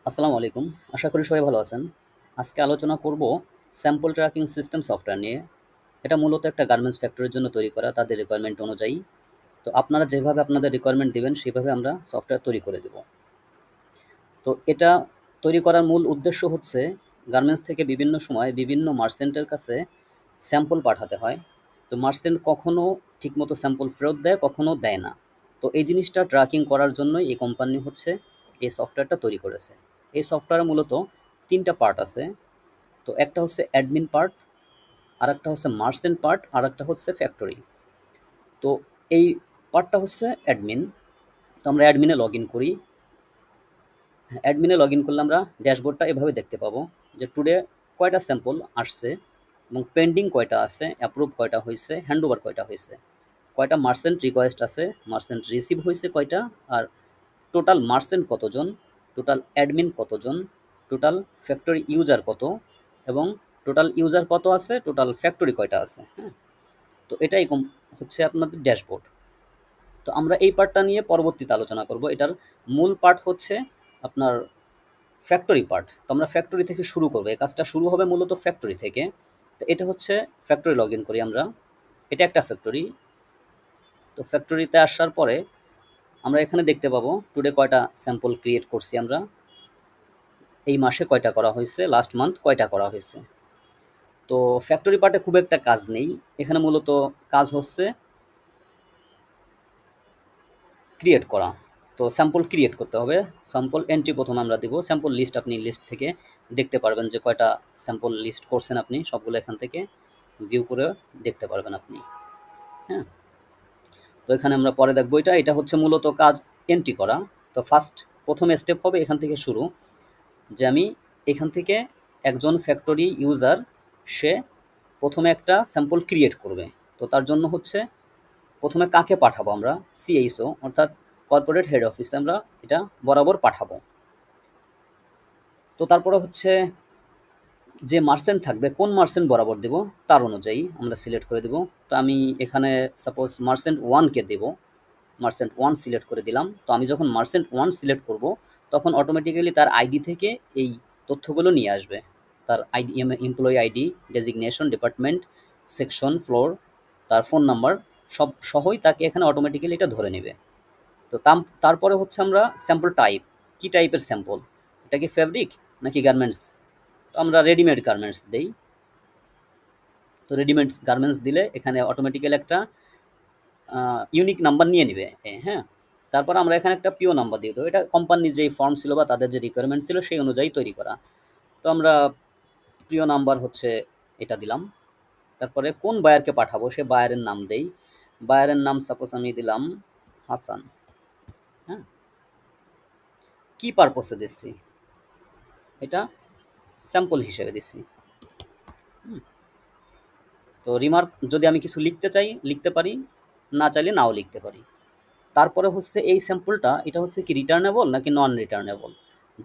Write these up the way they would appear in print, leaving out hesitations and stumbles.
আসসালামু আলাইকুম। আশা করি সবাই ভালো আছেন। আজকে আলোচনা করব স্যাম্পল ট্র্যাকিং সিস্টেম সফটওয়্যার নিয়ে। এটা মূলত একটা গার্মেন্টস ফ্যাক্টরির জন্য তৈরি করা তাদের রিকোয়ারমেন্ট অনুযায়ী। তো আপনারা যেভাবে আপনাদের রিকোয়ারমেন্ট দিবেন সেভাবে আমরা সফটওয়্যার তৈরি করে দেব। তো এটা তৈরি করার মূল উদ্দেশ্য হচ্ছে গার্মেন্টস থেকে বিভিন্ন সময় বিভিন্ন মার্চেন্টের কাছে স্যাম্পল পাঠাতে হয়। তো মার্চেন্ট কখনো ঠিকমতো স্যাম্পল ফেরত দেয়, কখনো দেয় না। তো এই জিনিসটা ট্র্যাকিং করার জন্যই এই কোম্পানি হচ্ছে এই সফটওয়্যারটা তৈরি করেছে। এই সফটওয়্যারে মূলত ৩ টা পার্ট আছে। তো একটা হচ্ছে অ্যাডমিন পার্ট, আরেকটা হচ্ছে মার্চেন্ট পার্ট, আরেকটা হচ্ছে ফ্যাক্টরি। তো এই পার্টটা হচ্ছে অ্যাডমিন। তো আমরা অ্যাডমিনে লগইন করি। অ্যাডমিনে লগইন করলে আমরা ড্যাশবোর্ডটা এভাবে দেখতে পাবো যে টুডে কয়টা স্যাম্পল আসছে এবং পেন্ডিং কয়টা আছে, অ্যাপ্রুভ কয়টা হয়েছে, হ্যান্ডওভার কয়টা হয়েছে, কয়টা মার্চেন্ট রিকোয়েস্ট আছে, মার্চেন্ট রিসিভ হয়েছে কয়টা, আর টোটাল মার্চেন্ট কতজন, টোটাল অ্যাডমিন কতজন, টোটাল ফ্যাক্টরি ইউজার কত, এবং টোটাল ইউজার কত আছে, টোটাল ফ্যাক্টরি কয়টা আছে। হ্যাঁ, তো এটাই হচ্ছে আপনাদের ড্যাশবোর্ড। তো আমরা এই পার্টটা নিয়ে পরবর্তীতে আলোচনা করব। এটার মূল পার্ট হচ্ছে আপনার ফ্যাক্টরি পার্ট। তো আমরা ফ্যাক্টরি থেকে শুরু করবো, এই কাজটা শুরু হবে মূলত ফ্যাক্টরি থেকে। তো এটা হচ্ছে ফ্যাক্টরি লগ ইন করি আমরা। এটা একটা ফ্যাক্টরি। তো ফ্যাক্টরিতে আসার পরে আমরা এখানে দেখতে পাবো টুডে কয়টা স্যাম্পল ক্রিয়েট করছি আমরা, এই মাসে কয়টা করা হয়েছে, লাস্ট মান্থ কয়টা করা হয়েছে। তো ফ্যাক্টরি পার্টে খুব একটা কাজ নেই। এখানে মূলত কাজ হচ্ছে ক্রিয়েট করা। তো স্যাম্পল ক্রিয়েট করতে হবে। স্যাম্পল এন্ট্রি প্রথমে আমরা দিব। স্যাম্পল লিস্ট আপনি লিস্ট থেকে দেখতে পারবেন যে কয়টা স্যাম্পল লিস্ট করছেন আপনি, সবগুলো এখান থেকে ভিউ করে দেখতে পারবেন আপনি। হ্যাঁ, তো এখানে আমরা পরে দেখবো। এটা হচ্ছে মূলত কাজ এন্ট্রি করা। তো প্রথম স্টেপ হবে এখান থেকে শুরু, যে আমি এখান থেকে একজন ফ্যাক্টরি ইউজার সে প্রথমে একটা স্যাম্পল ক্রিয়েট করবে। তো তার জন্য হচ্ছে প্রথমে কাকে পাঠাবো আমরা, সিএইচও অর্থাৎ কর্পোরেট হেড অফিসে আমরা এটা বরাবর পাঠাবো। তো তারপরে হচ্ছে যে মার্চেন্ট থাকবে কোন মার্চেন্ট বরাবর দেব তার অনুযায়ী আমরা সিলেক্ট করে দেব। তো আমি এখানে সাপোজ মার্চেন্ট ওয়ানকে দেব, মার্চেন্ট ওয়ান সিলেক্ট করে দিলাম। তো আমি যখন মার্চেন্ট ওয়ান সিলেক্ট করব তখন অটোমেটিক্যালি তার আইডি থেকে এই তথ্যগুলো নিয়ে আসবে। তার ID, employee ID, designation, department, section, floor, তার ফোন নাম্বার সব সহই তাকে এখানে অটোমেটিক্যালি এটা ধরে নেবে। তো তারপরে হচ্ছে আমরা স্যাম্পল টাইপ, কি টাইপের স্যাম্পল, এটা কি ফ্যাব্রিক নাকি গার্মেন্টস। তো আমরা রেডিমেড গার্মেন্টস দেই। তো রেডিমেড গার্মেন্টস দিলে এখানে অটোমেটিক্যালি একটা ইউনিক নাম্বার নিয়ে নিবে। হ্যাঁ, তারপর আমরা এখানে একটা পিও নাম্বার দিয়ে দেবো। এটা কোম্পানির যেই ফর্ম ছিল বা তাদের যে রিকোয়ারমেন্ট ছিল সেই অনুযায়ী তৈরি করা। তো আমরা প্রিয় নাম্বার হচ্ছে এটা দিলাম। তারপরে কোন বায়ারকে পাঠাবো সে বায়ারের নাম দেই। বায়ারের নাম সাপোজ আমি দিলাম হাসান। হ্যাঁ, কি পারপসে দিচ্ছি, এটা স্যাম্পল হিসেবে দিচ্ছি। তো রিমার্ক যদি আমি কিছু লিখতে চাই লিখতে পারি, না চাইলে নাও লিখতে পারি। তারপরে হচ্ছে এই স্যাম্পলটা এটা হচ্ছে কি রিটার্নেবল নাকি নন রিটার্নেবল।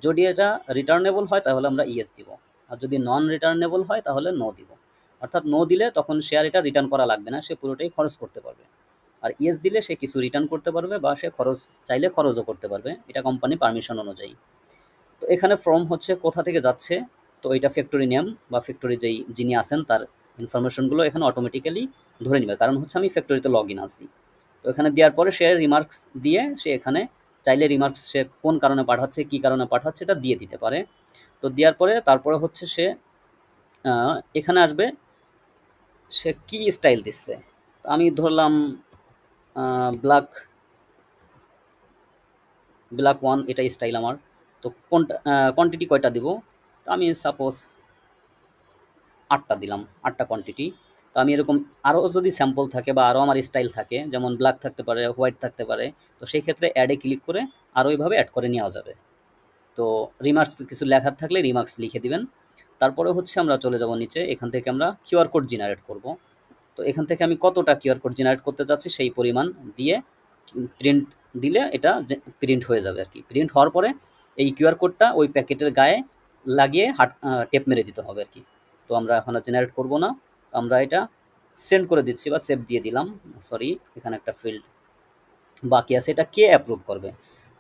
যদি এটা রিটার্নেবল হয় তাহলে আমরা ইয়েস দিব, আর যদি নন রিটার্নেবল হয় তাহলে নো দিব। অর্থাৎ নো দিলে তখন সে আর এটা রিটার্ন করা লাগবে না, সে পুরোটাই খরচ করতে পারবে। আর ইয়েস দিলে সে কিছু রিটার্ন করতে পারবে বা সে খরচ চাইলে খরচও করতে পারবে, এটা কোম্পানি পারমিশন অনুযায়ী। তো এখানে ফর্ম হচ্ছে কোথা থেকে যাচ্ছে, তো এটা ফ্যাক্টরি নেম বা ফ্যাক্টরি যেই যিনি আছেন তার ইনফরমেশনগুলো এখানে অটোমেটিক্যালি ধরে নেবে, কারণ হচ্ছে আমি ফ্যাক্টরিতে লগ ইন আছি। তো এখানে দেওয়ার পরে সে রিমার্কস দিয়ে সে এখানে চাইলে রিমার্কস সে কোন কারণে পাঠাচ্ছে, কি কারণে পাঠাচ্ছে এটা দিয়ে দিতে পারে। তো দেওয়ার পরে তারপরে হচ্ছে সে এখানে আসবে সে কি স্টাইল দিচ্ছে। তো আমি ধরলাম ব্ল্যাক ব্ল্যাক ওয়ান, এটা স্টাইল আমার। তো কোনটা কোয়ান্টিটি কয়টা দিব, তো আমি সাপোজ 8টা দিলাম, 8টা কোয়ান্টিটি। তো আমি এরকম আরও যদি স্যাম্পল থাকে বা আরও আমার স্টাইল থাকে, যেমন ব্ল্যাক থাকতে পারে, হোয়াইট থাকতে পারে, তো সেই ক্ষেত্রে অ্যাডে ক্লিক করে আরও ওইভাবে অ্যাড করে নেওয়া যাবে। তো রিমার্কস কিছু লেখার থাকলে রিমার্কস লিখে দিবেন। তারপরে হচ্ছে আমরা চলে যাব নিচে, এখান থেকে আমরা কিউআর কোড জেনারেট করব। তো এখান থেকে আমি কতটা কিউআর কোড জেনারেট করতে চাচ্ছি সেই পরিমাণ দিয়ে প্রিন্ট দিলে এটা প্রিন্ট হয়ে যাবে আর কি। প্রিন্ট হওয়ার পরে এই কিউআর কোডটা ওই প্যাকেটের গায়ে লাগিয়ে টেপ মেরে দিতে হবে আর কি। তো আমরা এখন আর জেনারেট করব না, আমরা এটা সেন্ড করে দিচ্ছি বা সেভ দিয়ে দিলাম। সরি, এখানে একটা ফিল্ড বাকি আছে, এটা কে অ্যাপ্রুভ করবে।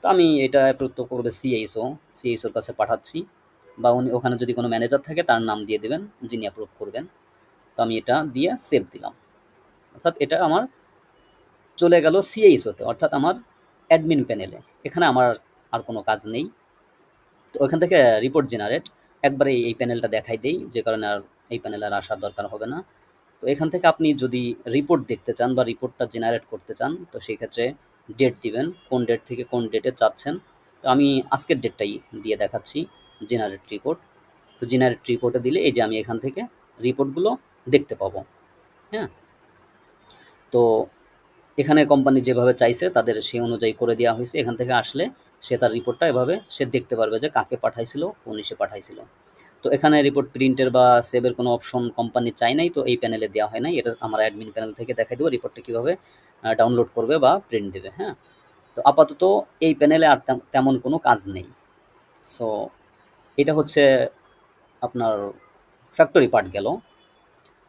তো তো আমি এটা অ্যাপ্রুভ তো করবে সিএইচওর কাছে পাঠাচ্ছি, বা উনি ওখানে যদি কোনো ম্যানেজার থাকে তার নাম দিয়ে দেবেন যিনি অ্যাপ্রুভ করবেন। তো আমি এটা দিয়ে সেভ দিলাম, অর্থাৎ এটা আমার চলে গেল সিএইচওতে, অর্থাৎ আমার অ্যাডমিন প্যানেলে। এখানে আমার আর কোনো কাজ নেই। তো ওখান থেকে রিপোর্ট জেনারেট একবারে এই প্যানেলটা দেখাই দেই, যে কারণে আর এই প্যানেলে আর আসার দরকার হবে না। তো এখান থেকে আপনি যদি রিপোর্ট দেখতে চান বা রিপোর্টটা জেনারেট করতে চান, তো সেই ক্ষেত্রে ডেট দিবেন, কোন ডেট থেকে কোন ডেটে চাচ্ছেন। তো আমি আজকের ডেটটাই দিয়ে দেখাচ্ছি, জেনারেট রিপোর্ট। তো জেনারেট রিপোর্টে দিলে এই যে আমি এখান থেকে রিপোর্টগুলো দেখতে পাবো। হ্যাঁ, তো এখানে কোম্পানি যেভাবে চাইছে তাদের সেই অনুযায়ী করে দেওয়া হয়েছে। এখান থেকে আসলে সে তার রিপোর্টটা এভাবে সে দেখতে পারবে যে কাকে পাঠাইছিল, কোন ইসে পাঠাইছিল। তো এখানে রিপোর্ট প্রিন্টের বা সেভের কোনো অপশন কোম্পানি চাই নাই, তো এই প্যানেলে দেওয়া হয় নাই। এটা আমার অ্যাডমিন প্যানেল থেকে দেখাই দেবো রিপোর্টটা কীভাবে ডাউনলোড করবে বা প্রিন্ট দেবে। হ্যাঁ, তো আপাতত এই প্যানেলে আর তেমন কোনো কাজ নেই। সো এটা হচ্ছে আপনার ফ্যাক্টরি পার্ট গেল।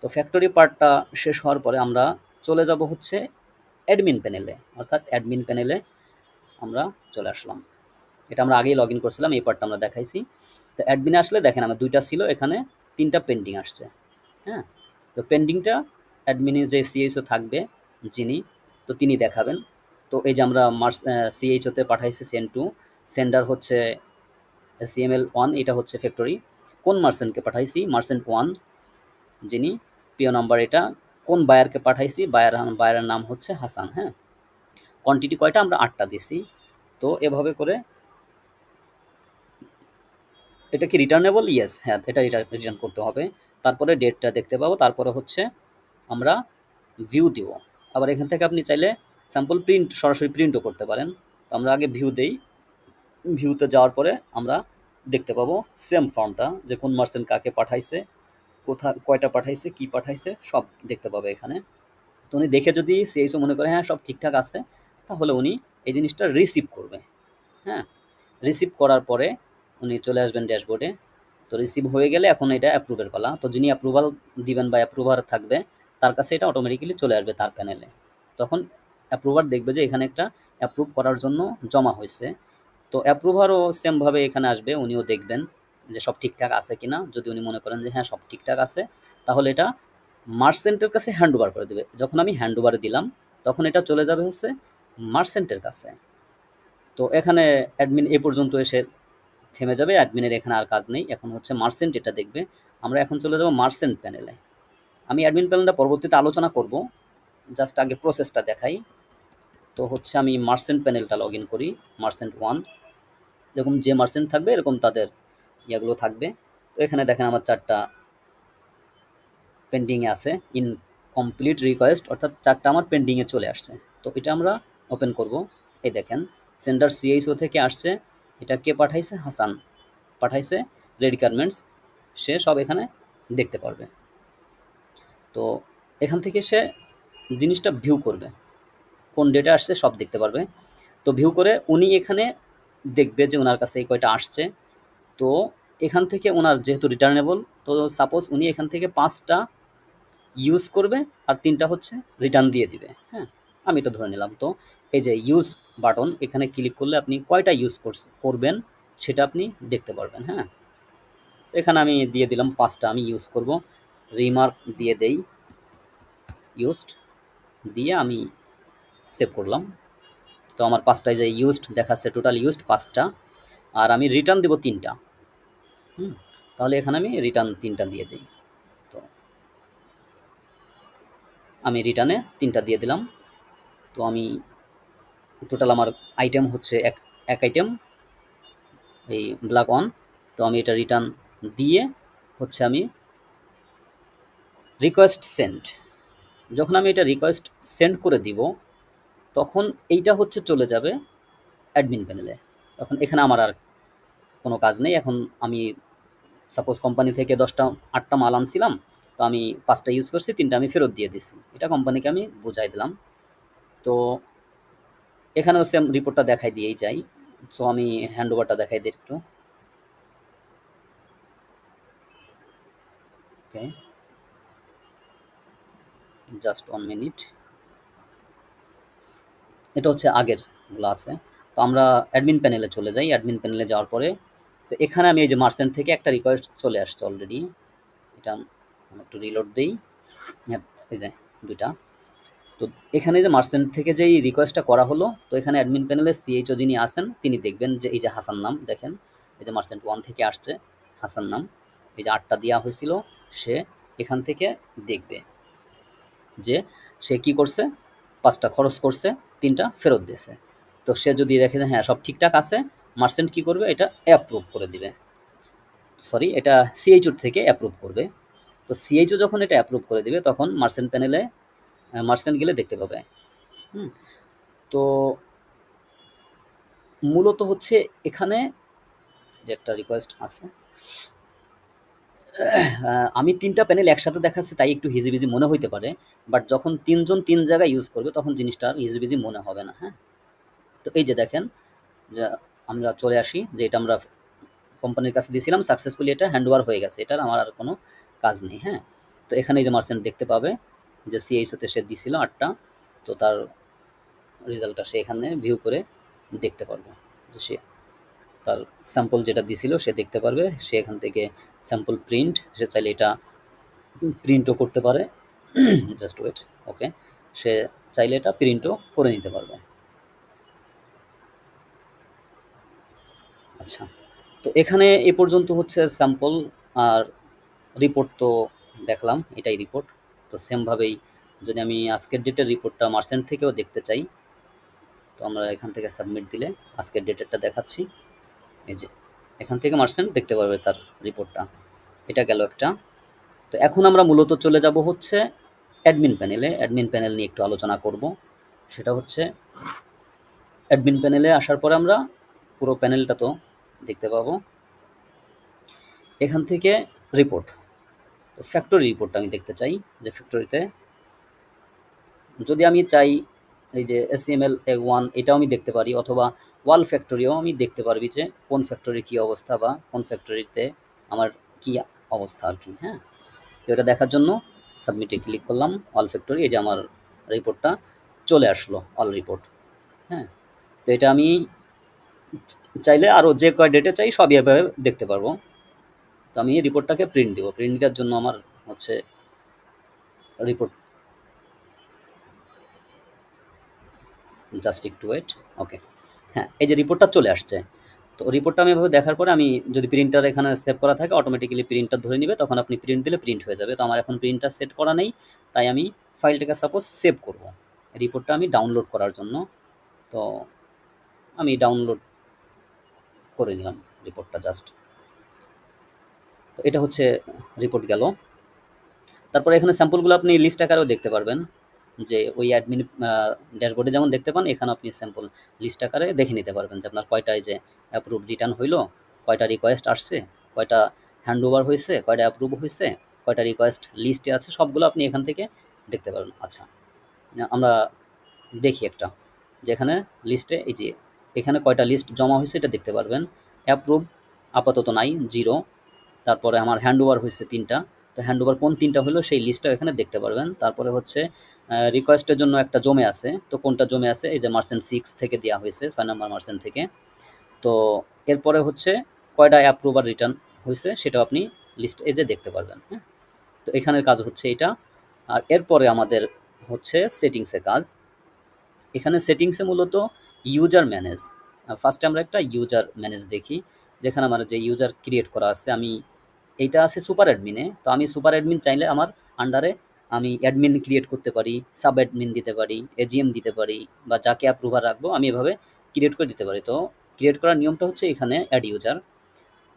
তো ফ্যাক্টরি পার্টটা শেষ হওয়ার পরে আমরা চলে যাব হচ্ছে অ্যাডমিন প্যানেলে, অর্থাৎ অ্যাডমিন প্যানেলে আমরা চলে আসলাম। এটা আমরা আগেই লগ ইন করছিলাম, এই পার্টটা আমরা দেখাইছি। তো অ্যাডমিনে আসলে দেখেন আমার ২টা ছিল, এখানে ৩টা পেন্ডিং আসছে। হ্যাঁ, তো পেন্ডিংটা অ্যাডমিনে যে সিএইচও থাকবে যিনি, তো তিনি দেখাবেন। তো এই যে আমরা সিএইচওতে পাঠাইছি সেন্ড টু, সেন্ডার হচ্ছে CML1, এটা হচ্ছে ফ্যাক্টরি। কোন মার্চেন্টকে পাঠাইছি? মার্চেন্ট 1 যিনি, পিও নাম্বার এটা। কোন বায়ারকে পাঠাইছি? বায়ারের নাম হচ্ছে হাসান। হ্যাঁ, কোয়ান্টিটি কয়টা? আমরা 8টা দিছি। তো এভাবে করে এটা কি রিটার্নেবল? ইয়েস, হ্যাঁ, এটা রিটার্ন করতে হবে। তারপরে ডেটটা দেখতে পাবো, তারপরে হচ্ছে আমরা ভিউ দিব। আবার এখান থেকে আপনি চাইলে স্যাম্পল প্রিন্ট সরাসরি প্রিন্টও করতে পারেন। তো আমরা আগে ভিউ দেই, ভিউতে যাওয়ার পরে আমরা দেখতে পাবো সেম ফর্মটা, যে কোন মার্চেন্ট কাকে পাঠাইছে, কয়টা পাঠাইছে, কি পাঠাইছে, সব দেখতে পাবে এখানে। তো উনি দেখে যদি সিএইচও মনে করে হ্যাঁ সব ঠিকঠাক আছে, তাহলে উনি এই জিনিসটা রিসিভ করবে। হ্যাঁ, রিসিভ করার পরে উনি চলে আসবেন ড্যাশবোর্ডে। তো রিসিভ হয়ে গেলে এখন এটা অ্যাপ্রুভের পালা। তো যিনি অ্যাপ্রুভাল দিবেন বা অ্যাপ্রুভার থাকবে তার কাছে এটা অটোমেটিক্যালি চলে আসবে তার প্যানেলে। তখন অ্যাপ্রুভার দেখবে যে এখানে একটা অ্যাপ্রুভ করার জন্য জমা হয়েছে। তো অ্যাপ্রুভারও সেমভাবে এখানে আসবে, উনিও দেখবেন যে সব ঠিকঠাক আছে কিনা। যদি উনি মনে করেন যে হ্যাঁ সব ঠিকঠাক আছে, তাহলে এটা মার্চেন্টের কাছে হ্যান্ড ওভার করে দেবে। যখন আমি হ্যান্ড ওভারে দিলাম তখন এটা চলে যাবে হচ্ছে মার্চেন্টের কাছে। তো এখানে অ্যাডমিন এ পর্যন্ত এসে থেমে যাবে, অ্যাডমিনের এখানে আর কাজ নেই। এখন হচ্ছে মার্চেন্ট এটা দেখবে। আমরা এখন চলে যাব মার্চেন্ট প্যানেলে। আমি অ্যাডমিন প্যানেলটা পরবর্তীতে আলোচনা করব, জাস্ট আগে প্রসেসটা দেখাই। তো হচ্ছে আমি মার্চেন্ট প্যানেলটা লগ ইন করি, মার্চেন্ট 1। এরকম যে মার্চেন্ট থাকবে এরকম তাদের ইয়েগুলো থাকবে। তো এখানে দেখেন আমার 4টা পেন্ডিংয়ে আছে, ইনকমপ্লিট রিকোয়েস্ট, অর্থাৎ 4টা আমার পেন্ডিংয়ে চলে আসছে। তো এটা আমরা ওপেন করব। এই দেখেন সেন্ডার সিএইচও থেকে আসছে, এটা কে পাঠাইছে? হাসান পাঠাইছে, রেডি গার্মেন্টস। সে সব এখানে দেখতে পারবে। তো এখান থেকে সে জিনিসটা ভিউ করবে, কোন ডেটে আসছে সব দেখতে পারবে। তো ভিউ করে উনি এখানে দেখবে যে ওনার কাছে এই কয়টা আসছে। তো এখান থেকে ওনার যেহেতু রিটার্নেবল, তো সাপোজ উনি এখান থেকে 5টা ইউজ করবে আর 3টা হচ্ছে রিটার্ন দিয়ে দিবে। হ্যাঁ, আমি এটা ধরে নিলাম। তো এই যে ইউজ বাটন, এখানে ক্লিক করলে আপনি কয়টা ইউজ করবেন সেটা আপনি দেখতে পারবেন। হ্যাঁ, এখানে আমি দিয়ে দিলাম 5টা আমি ইউজ করব, রিমার্ক দিয়ে দেই ইউজড, দিয়ে আমি সেভ করলাম। তো আমার 5টায় যে ইউজড দেখাচ্ছে, টোটাল ইউজড 5টা, আর আমি রিটার্ন দেবো 3টা। তাহলে এখানে আমি রিটার্ন 3টা দিয়ে দিই। তো আমি রিটার্নে 3টা দিয়ে দিলাম। তো আমি টোটাল আমার আইটেম হচ্ছে এক আইটেম, এই ব্ল্যাক অন। তো আমি এটা রিটার্ন দিয়ে হচ্ছে আমি রিকোয়েস্ট সেন্ড, যখন আমি এটা রিকোয়েস্ট সেন্ড করে দিব তখন এইটা হচ্ছে চলে যাবে অ্যাডমিন প্যানেলে। তখন এখানে আমার আর কোনো কাজ নেই। এখন আমি সাপোজ কোম্পানি থেকে 8টা মাল আনছিলাম, তো আমি 5টা ইউজ করছি, 3টা আমি ফেরত দিয়ে দিছি। এটা কোম্পানিকে আমি বুঝাই দিলাম। তো এখানেও সেম রিপোর্টটা দেখাই দিয়েই যাই। সো আমি হ্যান্ড ওভারটা দেখাই দিই একটু। ওকে, জাস্ট 1 মিনিট। এটা হচ্ছে আগেরগুলো আছে। তো আমরা অ্যাডমিন প্যানেলে চলে যাই। অ্যাডমিন প্যানেলে যাওয়ার পরে তো এখানে আমি এই যে মার্চেন্ট থেকে একটা রিকোয়েস্ট চলে আসছে অলরেডি। এটা আমি একটু রিলোড দেই। হ্যাঁ, এই যে ২ টা। তো এখানে যে মার্চেন্ট থেকে যেই রিকোয়েস্টটা করা হলো, তো এখানে অ্যাডমিন প্যানেলে সিএইচও যিনি আছেন তিনি দেখবেন যে এই যে হাসান নাম দেখেন, এই যে মার্চেন্ট 1 থেকে আসছে হাসান নাম, এই যে ৮ টা দেওয়া হয়েছিল, সে এখান থেকে দেখবে যে সে কি করছে, ৫ টা খরচ করছে, ৩ টা ফেরত দিয়েছে। তো সে যদি দেখে যে হ্যাঁ সব ঠিকঠাক আছে, মার্চেন্ট কি করবে, এটা অ্যাপ্রুভ করে দিবে। সরি, এটা সিএইচও থেকে অ্যাপ্রুভ করবে। তো সিএইচও যখন এটা অ্যাপ্রুভ করে দিবে তখন মার্চেন্ট প্যানেলে মার্চেন্ট গেলে দেখতে পাবে। হুম, তো মূলত হচ্ছে এখানে যে একটা রিকোয়েস্ট আছে, আমি ৩ টা প্যানেল একসাথে দেখাচ্ছি তাই একটু হিজিবিজি মনে হইতে পারে। বাট যখন ৩ জন ৩ জায়গায় ইউজ করবে তখন জিনিসটা আর হিজিবিজি মনে হবে না, হ্যাঁ? তো এই যে দেখেন যে আমরা চলে আসি যে এটা আমরা কোম্পানির কাছে দিয়েছিলাম, সাকসেসফুলি এটা হ্যান্ড ওভার হয়ে গেছে। এটার আমার আর কোনো কাজ নেই, হ্যাঁ? তো এখানে এই যে মার্চেন্ট দেখতে পাবে যে সিএইচওতে সে দিছিল ৮ টা। তো তার রেজাল্টটা সে এখানে ভিউ করে দেখতে পারবে। যে সে তার স্যাম্পল যেটা দিছিল সে দেখতে পারবে। সে এখান থেকে স্যাম্পল প্রিন্ট, সে চাইলে এটা প্রিন্টও করতে পারে। জাস্ট ওয়েট, ওকে। সে চাইলে এটা প্রিন্টও করে নিতে পারবে। আচ্ছা, তো এখানে এ পর্যন্ত হচ্ছে স্যাম্পল আর রিপোর্ট তো দেখলাম, এটাই রিপোর্ট। তো সেমভাবেই যদি আমি আজকের ডেটের রিপোর্টটা মার্চেন্ট থেকেও দেখতে চাই, তো আমরা এখান থেকে সাবমিট দিলে আজকের ডেটেরটা দেখাচ্ছি। এই যে এখান থেকে মার্চেন্ট দেখতে পারবে তার রিপোর্টটা। এটা গেল একটা। তো এখন আমরা মূলত চলে যাব হচ্ছে অ্যাডমিন প্যানেলে। অ্যাডমিন প্যানেল নিয়ে একটু আলোচনা করব। সেটা হচ্ছে অ্যাডমিন প্যানেলে আসার পরে আমরা পুরো প্যানেলটা তো দেখতে পাবো। এখান থেকে রিপোর্ট, তো ফ্যাক্টরি রিপোর্টটা আমি দেখতে চাই যে ফ্যাক্টরিতে যদি আমি চাই এই যে HTML1 এটাও আমি দেখতে পারি, অথবা ওয়াল ফ্যাক্টরিও আমি দেখতে পারবি যে কোন ফ্যাক্টরির কী অবস্থা বা কোন ফ্যাক্টরিতে আমার কী অবস্থা আর কি, হ্যাঁ? তো এটা দেখার জন্য সাবমিটে ক্লিক করলাম, অল ফ্যাক্টরি। এই যে আমার রিপোর্টটা চলে আসলো, অল রিপোর্ট, হ্যাঁ? তো এটা আমি চাইলে আরও যে কয় ডেটে চাই সবই এভাবে দেখতে পারবো। তো আমি এই রিপোর্টটাকে প্রিন্ট দিব। প্রিন্ট দেওয়ার জন্য আমার হচ্ছে রিপোর্ট, জাস্ট একটু ওয়েট, ওকে। হ্যাঁ, এই যে রিপোর্টটা চলে আসছে। তো রিপোর্টটা আমি এভাবে দেখার পরে আমি যদি প্রিন্টার এখানে সেভ করা থাকে অটোমেটিক্যালি প্রিন্টার ধরে নিবে, তখন আপনি প্রিন্ট দিলে প্রিন্ট হয়ে যাবে। তো আমার এখন প্রিন্টার সেট করা নেই, তাই আমি ফাইলটাকে সাপোজ সেভ করব রিপোর্টটা আমি ডাউনলোড করার জন্য। তো আমি ডাউনলোড করে নিলাম রিপোর্টটা জাস্ট। তো এটা হচ্ছে রিপোর্ট গেল। তারপরে এখানে স্যাম্পলগুলো আপনি লিস্ট আকারেও দেখতে পারবেন, যে ওই অ্যাডমিন ড্যাশবোর্ডে যেমন দেখতে পান এখানে আপনি স্যাম্পল লিস্ট আকারে দেখে নিতে পারবেন যে আপনার কয়টা এই যে অ্যাপ্রুভ রিটার্ন হইলো, কয়টা রিকোয়েস্ট আসছে, কয়টা হ্যান্ড ওভার হয়েছে, কয়টা অ্যাপ্রুভ হয়েছে, কয়টা রিকোয়েস্ট লিস্টে আছে, সবগুলো আপনি এখান থেকে দেখতে পারবেন। আচ্ছা, আমরা দেখি একটা, যেখানে লিস্টে এই যে এখানে কয়টা লিস্ট জমা হয়েছে এটা দেখতে পারবেন। অ্যাপ্রুভ আপাতত নাই, 0। তারপরে আমার হ্যান্ড ওভার হয়েছে 3টা। তো হ্যান্ড ওভার কোন 3টা হলো সেই লিস্টটা এখানে দেখতে পারবেন। তারপরে হচ্ছে রিকোয়েস্টের জন্য একটা জমে আছে, তো কোনটা জমে আছে, এই যে মার্চেন্ট 6 থেকে দেওয়া হয়েছে, 6 নম্বর মার্চেন্ট থেকে। তো এরপরে হচ্ছে কয়টা অ্যাপ্রুভ আর রিটার্ন হয়েছে সেটাও আপনি লিস্ট এই যে দেখতে পারবেন, হ্যাঁ? তো এখানের কাজ হচ্ছে এটা। আর এরপরে আমাদের হচ্ছে সেটিংসে কাজ। এখানে সেটিংসে মূলত ইউজার ম্যানেজ, ফার্স্টে আমরা একটা ইউজার ম্যানেজ দেখি, যেখানে আমার যে ইউজার ক্রিয়েট করা আছে, আমি এইটা আছে সুপার অ্যাডমিনে। তো আমি সুপার অ্যাডমিন চাইলে আমার আন্ডারে আমি অ্যাডমিন ক্রিয়েট করতে পারি, সাব অ্যাডমিন দিতে পারি, এজিএম দিতে পারি, বা যাকে অ্যাপ্রুভার রাখবো আমি এভাবে ক্রিয়েট করে দিতে পারি। তো ক্রিয়েট করার নিয়মটা হচ্ছে এখানে অ্যাড ইউজার।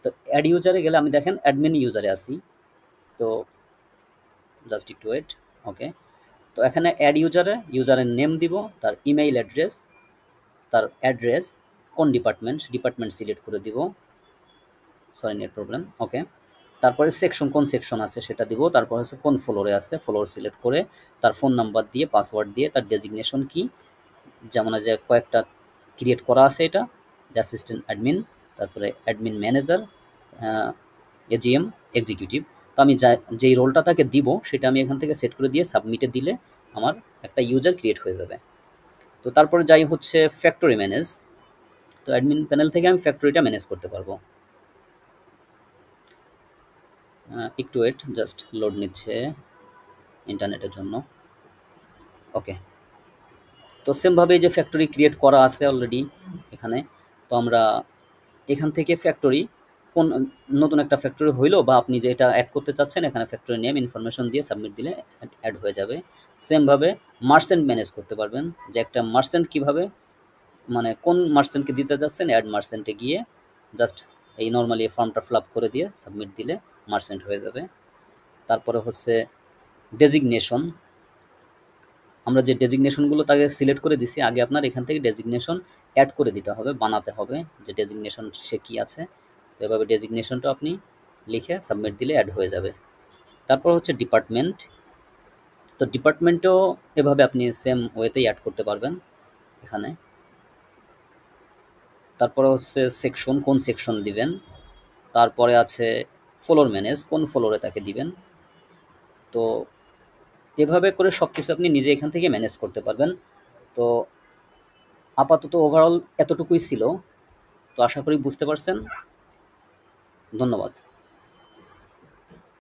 তো অ্যাড ইউজারে গেলে আমি দেখেন অ্যাডমিন ইউজারে আসি। তো জাস্ট একটু ওয়েট, ওকে। তো এখানে অ্যাড ইউজারে ইউজারের নেম দিব, তার ইমেইল অ্যাড্রেস, তার অ্যাড্রেস, কোন ডিপার্টমেন্ট সিলেক্ট করে দিব, সরি নেট প্রবলেম, ওকে। তারপরে সেকশন, কোন সেকশন আছে সেটা দিব। তারপর হচ্ছে কোন ফ্লোরে আছে, ফ্লোর সিলেক্ট করে তার ফোন নাম্বার দিয়ে, পাসওয়ার্ড দিয়ে, তার ডেজিগনেশন কি, যেমন যে কয়েকটা ক্রিয়েট করা আছে এটা, অ্যাসিস্ট্যান্ট অ্যাডমিন, তারপরে অ্যাডমিন ম্যানেজার, এজিএম, এক্সিকিউটিভ। তো আমি যেই রোলটা তাকে দিব সেটা আমি এখান থেকে সেট করে দিয়ে সাবমিটে দিলে আমার একটা ইউজার ক্রিয়েট হয়ে যাবে। তো তারপরে যাই হচ্ছে ফ্যাক্টরি ম্যানেজ। তো অ্যাডমিন প্যানেল থেকে আমি ফ্যাক্টরিটা ম্যানেজ করতে পারবো। একটু ওয়েট, জাস্ট লোড নিচ্ছে ইন্টারনেটের জন্য। ওকে, তো সেমভাবে যে ফ্যাক্টরি ক্রিয়েট করা আছে অলরেডি এখানে, তো আমরা এখান থেকে ফ্যাক্টরি কোন নতুন একটা ফ্যাক্টরি হইলো বা আপনি যেটা অ্যাড করতে চাচ্ছেন এখানে ফ্যাক্টরি নেম ইনফরমেশন দিয়ে সাবমিট দিলে অ্যাড হয়ে যাবে। সেমভাবে মার্চেন্ট ম্যানেজ করতে পারবেন, যে একটা মার্চেন্ট কিভাবে, মানে কোন মার্চেন্টকে দিতে যাচ্ছেন, অ্যাড মার্চেন্টে গিয়ে জাস্ট এই নর্মালি ফর্মটা ফিল আপ করে দিয়ে সাবমিট দিলে মার্চেন্ট হয়ে যাবে। তারপরে হচ্ছে ডেজিগনেশন, আমরা যে ডেজিগনেশনগুলো তাকে সিলেক্ট করে দিছি, আগে আপনার এখান থেকে ডেজিগনেশন অ্যাড করে দিতে হবে, বানাতে হবে যে ডেজিগনেশন সে কী আছে। তো এভাবে ডেজিগনেশনটা আপনি লিখে সাবমিট দিলে অ্যাড হয়ে যাবে। তারপর হচ্ছে ডিপার্টমেন্ট, তো ডিপার্টমেন্টেও এভাবে আপনি সেম ওয়েতেই অ্যাড করতে পারবেন এখানে। তারপরে হচ্ছে সেকশন, কোন সেকশন দিবেন। তারপরে আছে ফ্লোর ম্যানেজ, কোন ফ্লোরে তাকে দিবেন। তো এভাবে করে সব কিছু আপনি নিজে এখান থেকে ম্যানেজ করতে পারবেন। তো আপাতত ওভারঅল এতটুকুই ছিল। তো আশা করি বুঝতে পারছেন। ধন্যবাদ।